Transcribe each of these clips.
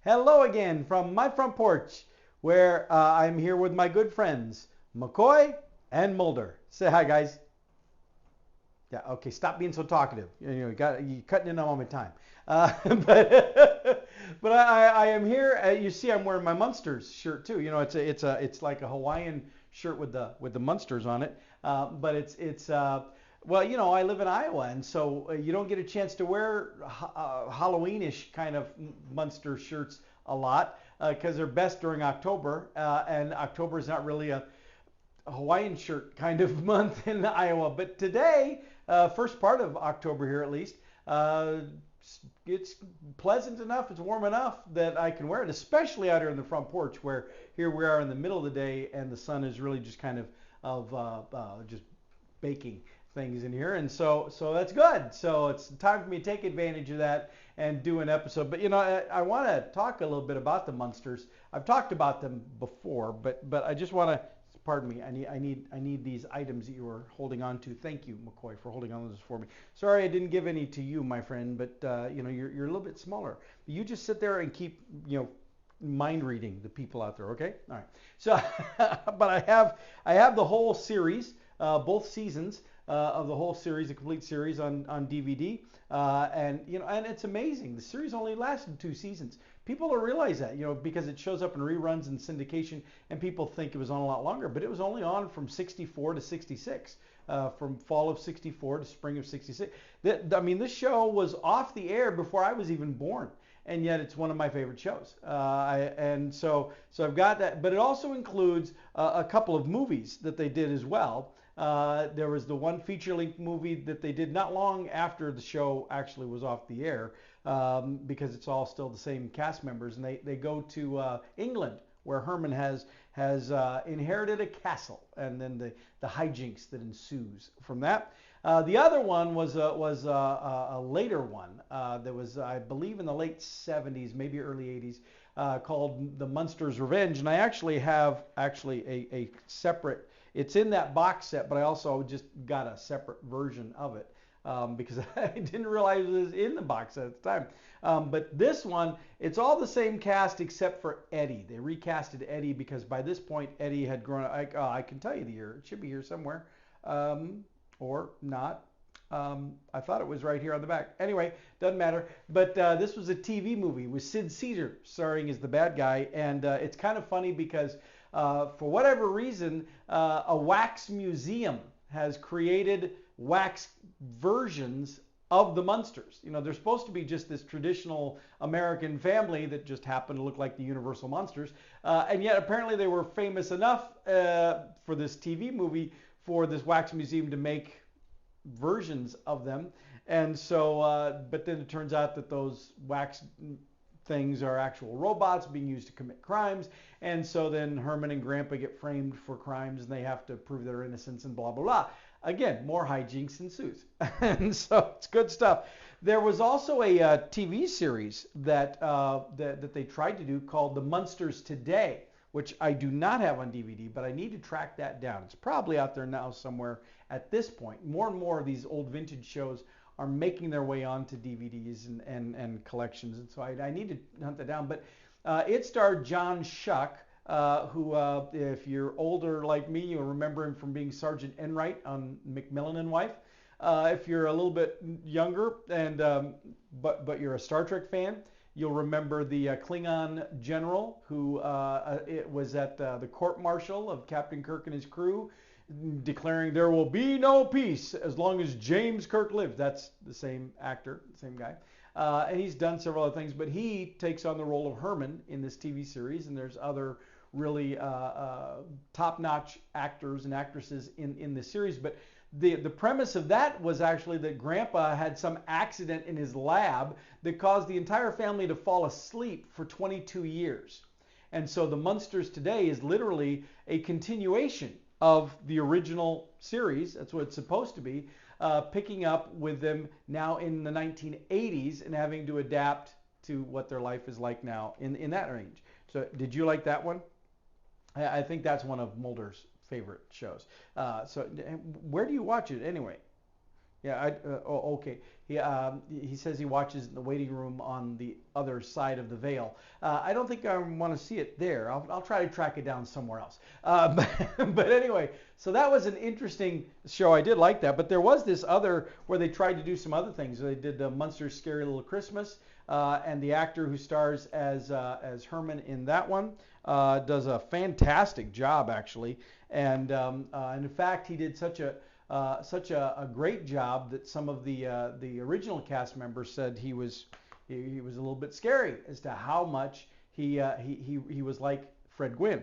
Hello again from my front porch, where I'm here with my good friends, McCoy and Mulder. Say hi, guys. Yeah, okay, stop being so talkative. You cutting in on my time. But I am here. You see, I'm wearing my Munsters shirt too. It's like a Hawaiian shirt with the Munsters on it. But it's well, I live in Iowa, and so you don't get a chance to wear Halloweenish kind of Munster shirts a lot because they're best during October, and October is not really a Hawaiian shirt kind of month in Iowa. But today, first part of October here at least, it's pleasant enough, it's warm enough that I can wear it, especially out here in the front porch where here we are in the middle of the day and the sun is really just kind of just baking things in here, and so that's good. So it's time for me to take advantage of that and do an episode. But I want to talk a little bit about the Munsters. I've talked about them before, but I just want to, pardon me, I need these items that you were holding on to. Thank you, McCoy, for holding on to this for me. Sorry I didn't give any to you, my friend, but you're a little bit smaller. You just sit there and keep mind reading the people out there, okay? All right. So, but I have the whole series, both seasons of the whole series, the complete series on DVD, and it's amazing. The series only lasted 2 seasons. People don't realize that, because it shows up in reruns and syndication, and people think it was on a lot longer, but it was only on from 64 to 66, from fall of 64 to spring of 66. This show was off the air before I was even born, and yet it's one of my favorite shows. So I've got that, but it also includes a couple of movies that they did as well. There was the one feature-length movie that they did not long after the show actually was off the air, because it's all still the same cast members, and they go to England, where Herman has inherited a castle, and then the hijinks that ensues from that. The other one was a later one that was, I believe, in the late 70s, maybe early 80s, called The Munsters' Revenge, and I actually have a separate. It's in that box set, but I also just got a separate version of it because I didn't realize it was in the box set at the time. But this one, it's all the same cast except for Eddie. They recasted Eddie because by this point, Eddie had grown up. I can tell you the year. It should be here somewhere, or not. I thought it was right here on the back. Anyway, doesn't matter. But this was a TV movie with Sid Caesar starring as the bad guy. And it's kind of funny because for whatever reason, a wax museum has created wax versions of the Munsters. They're supposed to be just this traditional American family that just happen to look like the Universal Monsters. And yet apparently they were famous enough for this TV movie for this wax museum to make versions of them. And so, but then it turns out that those wax things are actual robots being used to commit crimes, and so then Herman and Grandpa get framed for crimes and they have to prove their innocence and blah blah blah. Again, more hijinks ensues. And so it's good stuff. There was also a TV series that they tried to do called The Munsters Today, which I do not have on DVD, but I need to track that down. It's probably out there now somewhere at this point. More and more of these old vintage shows are making their way onto DVDs and collections, and so I need to hunt that down. But it starred John Schuck, who, if you're older like me, you'll remember him from being Sergeant Enright on Macmillan and Wife. If you're a little bit younger and but you're a Star Trek fan, you'll remember the Klingon general who it was at the court-martial of Captain Kirk and his crew, declaring there will be no peace as long as James Kirk lives. That's the same actor, the same guy. And he's done several other things, but he takes on the role of Herman in this TV series, and there's other really top-notch actors and actresses in the series. But the premise of that was actually that Grandpa had some accident in his lab that caused the entire family to fall asleep for 22 years. And so the Munsters Today is literally a continuation of the original series. That's what it's supposed to be, picking up with them now in the 1980s and having to adapt to what their life is like now in that range. So did you like that one? I think that's one of Mulder's favorite shows. So where do you watch it anyway? Yeah, oh, okay. He says he watches in the waiting room on the other side of the veil. I don't think I want to see it there. I'll try to track it down somewhere else. But anyway, so that was an interesting show. I did like that. But there was this other where they tried to do some other things. They did Munster's Scary Little Christmas, and the actor who stars as Herman in that one does a fantastic job, actually. And in fact, he did such a great job that some of the original cast members said he was a little bit scary as to how much he was like Fred Gwynne.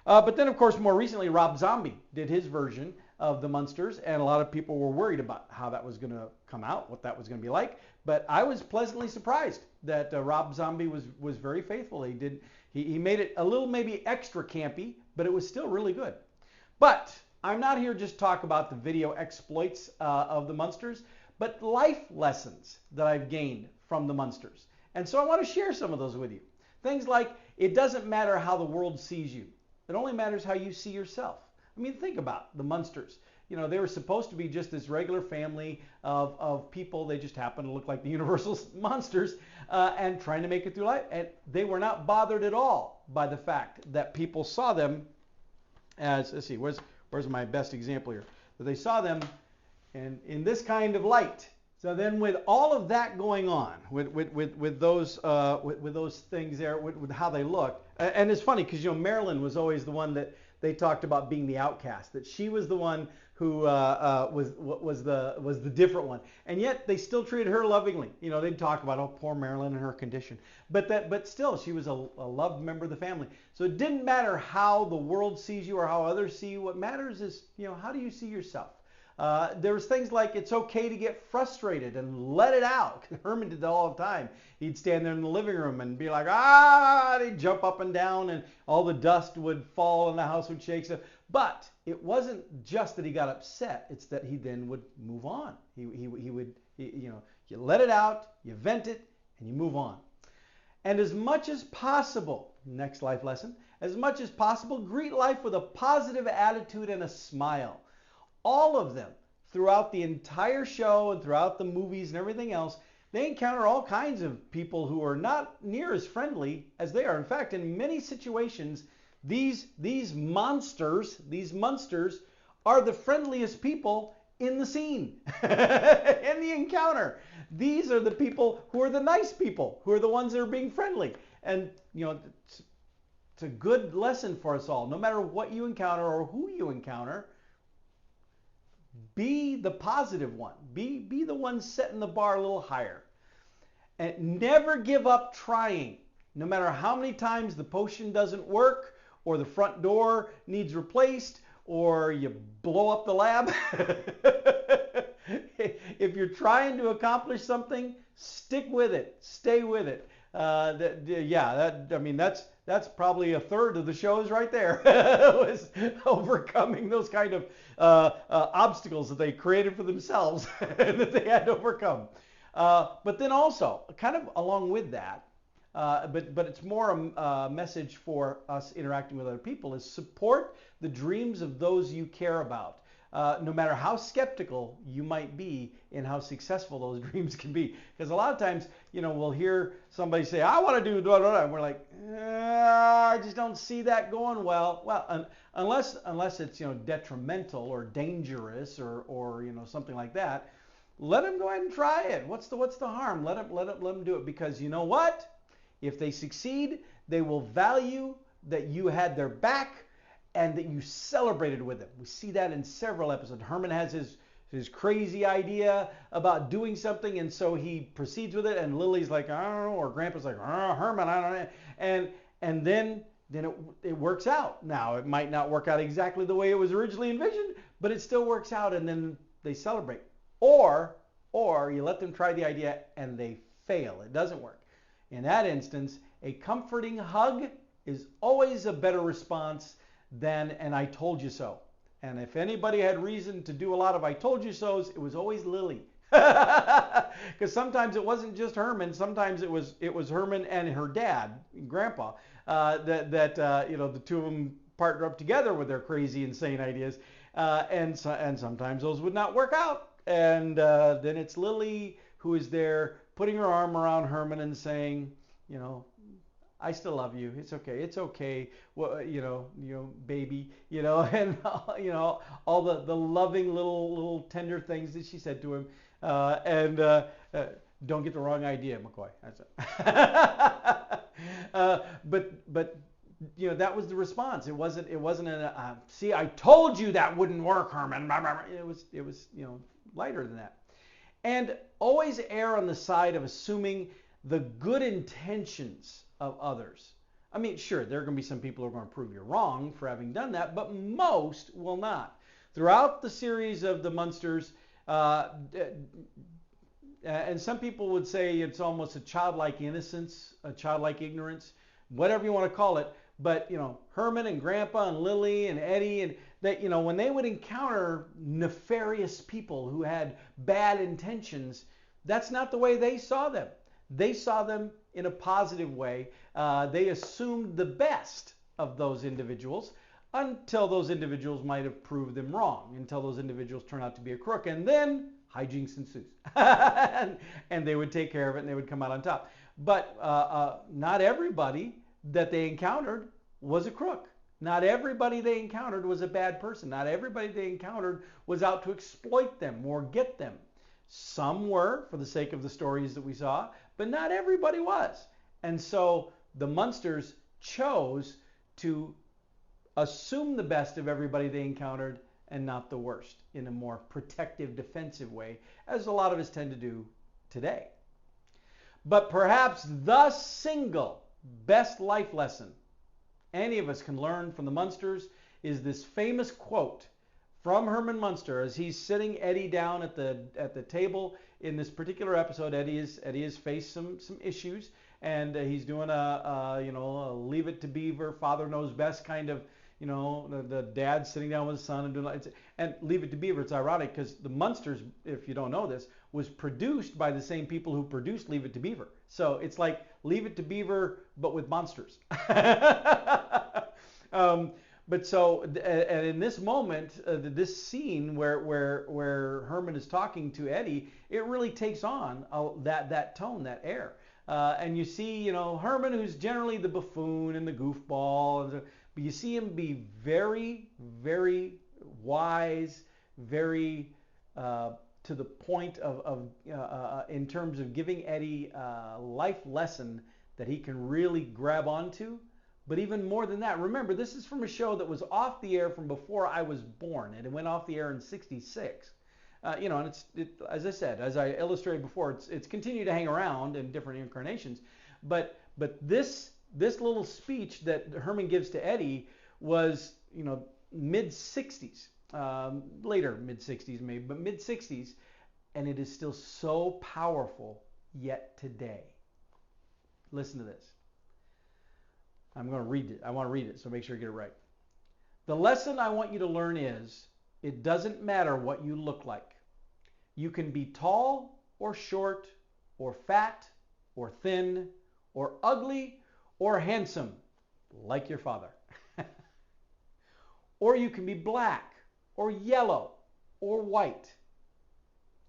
But then, of course, more recently, Rob Zombie did his version of the Munsters, and a lot of people were worried about how that was going to come out, what that was going to be like. But I was pleasantly surprised that Rob Zombie was very faithful. He made it a little maybe extra campy, but it was still really good. But I'm not here just to talk about the video exploits of the Munsters, but life lessons that I've gained from the Munsters. And so I want to share some of those with you. Things like, it doesn't matter how the world sees you. It only matters how you see yourself. I mean, think about the Munsters. You know, they were supposed to be just this regular family of people. They just happened to look like the Universal monsters and trying to make it through life. And they were not bothered at all by the fact that people saw them as, let's see, where's my best example here? That they saw them in this kind of light. So then, with all of that going on, with those things there, with how they look, and it's funny because Marilyn was always the one that they talked about being the outcast, that she was the one who was the different one, and yet they still treated her lovingly. They'd talk about, oh, poor Marilyn and her condition, but still she was a loved member of the family. So it didn't matter how the world sees you or how others see you. What matters is how do you see yourself. There was things like it's okay to get frustrated and let it out. Herman did that all the time. He'd stand there in the living room and be like, and he'd jump up and down and all the dust would fall and the house would shake. But it wasn't just that he got upset. It's that he then would move on. He would, you let it out, you vent it, and you move on. And as much as possible, next life lesson, as much as possible, greet life with a positive attitude and a smile. All of them, throughout the entire show and throughout the movies and everything else, they encounter all kinds of people who are not near as friendly as they are. In fact, in many situations, these Munsters are the friendliest people in the scene, in the encounter. These are the people who are the nice people, who are the ones that are being friendly. And, it's a good lesson for us all. No matter what you encounter or who you encounter, be the positive one. Be the one setting the bar a little higher. And never give up trying. No matter how many times the potion doesn't work, or the front door needs replaced, or you blow up the lab. If you're trying to accomplish something, stick with it. Stay with it. That's probably a third of the shows right there. Was overcoming those kind of obstacles that they created for themselves that they had to overcome. But then also, kind of along with that, but it's more a message for us interacting with other people, is support the dreams of those you care about. No matter how skeptical you might be in how successful those dreams can be. Because a lot of times, we'll hear somebody say, I want to do blah, blah, blah, and we're like, I just don't see that going well. Well, unless it's, detrimental or dangerous or something like that, let them go ahead and try it. What's the harm? Let them do it, because you know what? If they succeed, they will value that you had their back and that you celebrated with them. We see that in several episodes. Herman has his crazy idea about doing something, and so he proceeds with it, and Lily's like, I don't know, or Grandpa's like, Herman, I don't know. And then it works out. Now, it might not work out exactly the way it was originally envisioned, but it still works out, and then they celebrate. Or you let them try the idea and they fail. It doesn't work. In that instance, a comforting hug is always a better response than an I told you so. And if anybody had reason to do a lot of I told you so's, it was always Lily. Because sometimes it wasn't just Herman. Sometimes it was Herman and her dad, Grandpa, that the two of them partner up together with their crazy, insane ideas. And sometimes those would not work out. And then it's Lily who is there putting her arm around Herman and saying, you know, I still love you. It's okay. It's okay. Well, baby, and all the loving little tender things that she said to him. Don't get the wrong idea, McCoy. That's it. But that was the response. It wasn't see, I told you that wouldn't work, Herman. It was lighter than that. And always err on the side of assuming the good intentions of others. I mean, sure, there are going to be some people who are going to prove you're wrong for having done that, but most will not. Throughout the series of the Munsters, and some people would say it's almost a childlike innocence, a childlike ignorance, whatever you want to call it. But, Herman and Grandpa and Lily and Eddie, and that, when they would encounter nefarious people who had bad intentions, that's not the way they saw them. They saw them in a positive way. They assumed the best of those individuals until those individuals might have proved them wrong, until those individuals turn out to be a crook. And then hijinks ensues. and they would take care of it and they would come out on top. But not everybody that they encountered was a crook. Not everybody they encountered was a bad person. Not everybody they encountered was out to exploit them or get them. Some were, for the sake of the stories that we saw, but not everybody was. And so the Munsters chose to assume the best of everybody they encountered and not the worst, in a more protective, defensive way, as a lot of us tend to do today. But perhaps the single best life lesson any of us can learn from the Munsters is this famous quote from Herman Munster as he's sitting Eddie down at the table in this particular episode. Eddie has faced some issues, and he's doing a leave it to Beaver, father knows best kind of, the dad sitting down with his son and doing it. And Leave It to Beaver, it's ironic because the Munsters, if you don't know this, was produced by the same people who produced Leave It to Beaver. So it's like Leave It to Beaver, but with monsters. But so, and in this moment, this scene where Herman is talking to Eddie, it really takes on that tone, that air. And you see, Herman, who's generally the buffoon and the goofball, but you see him be very, very wise, very to the point of in terms of giving Eddie a life lesson that he can really grab onto. But even more than that, remember, this is from a show that was off the air from before I was born, and it went off the air in '66. And as I said, as I illustrated before, it's continued to hang around in different incarnations. But this little speech that Herman gives to Eddie was, mid '60s, later mid '60s maybe, but mid '60s, and it is still so powerful yet today. Listen to this. I'm going to read it. I want to read it, so make sure I get it right. The lesson I want you to learn is, it doesn't matter what you look like. You can be tall or short or fat or thin or ugly or handsome, like your father. Or you can be black or yellow or white.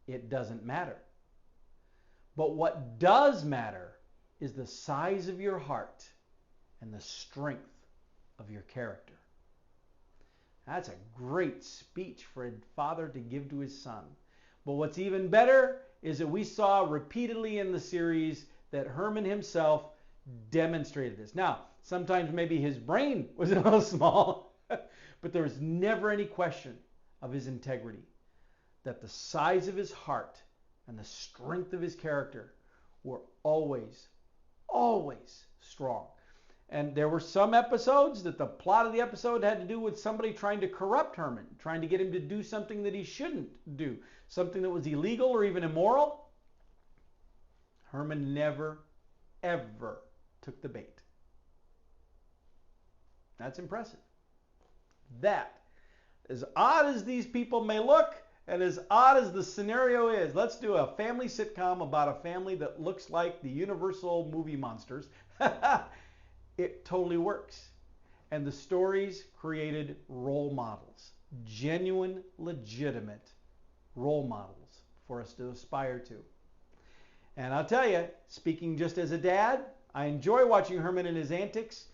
It doesn't matter. But what does matter is the size of your heart and the strength of your character. That's a great speech for a father to give to his son. But what's even better is that we saw repeatedly in the series that Herman himself demonstrated this. Now, sometimes maybe his brain was a little small, but there was never any question of his integrity. That the size of his heart and the strength of his character were always, always strong. And there were some episodes that the plot of the episode had to do with somebody trying to corrupt Herman, trying to get him to do something that he shouldn't do, something that was illegal or even immoral. Herman never, ever took the bait. That's impressive. That, as odd as these people may look, and as odd as the scenario is, let's do a family sitcom about a family that looks like the Universal movie Monsters. It totally works. And the stories created role models, genuine, legitimate role models for us to aspire to. And I'll tell you, speaking just as a dad, I enjoy watching Herman and his antics,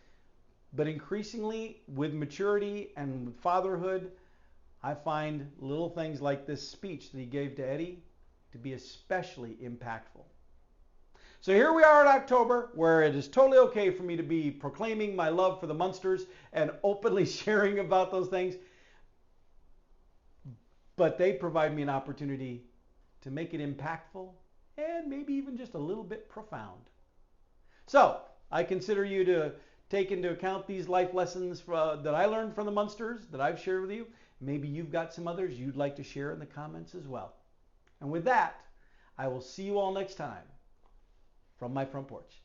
but increasingly with maturity and with fatherhood, I find little things like this speech that he gave to Eddie to be especially impactful. So here we are in October, where it is totally okay for me to be proclaiming my love for the Munsters and openly sharing about those things. But they provide me an opportunity to make it impactful and maybe even just a little bit profound. So I consider you to take into account these life lessons that I learned from the Munsters that I've shared with you. Maybe you've got some others you'd like to share in the comments as well. And with that, I will see you all next time from my front porch.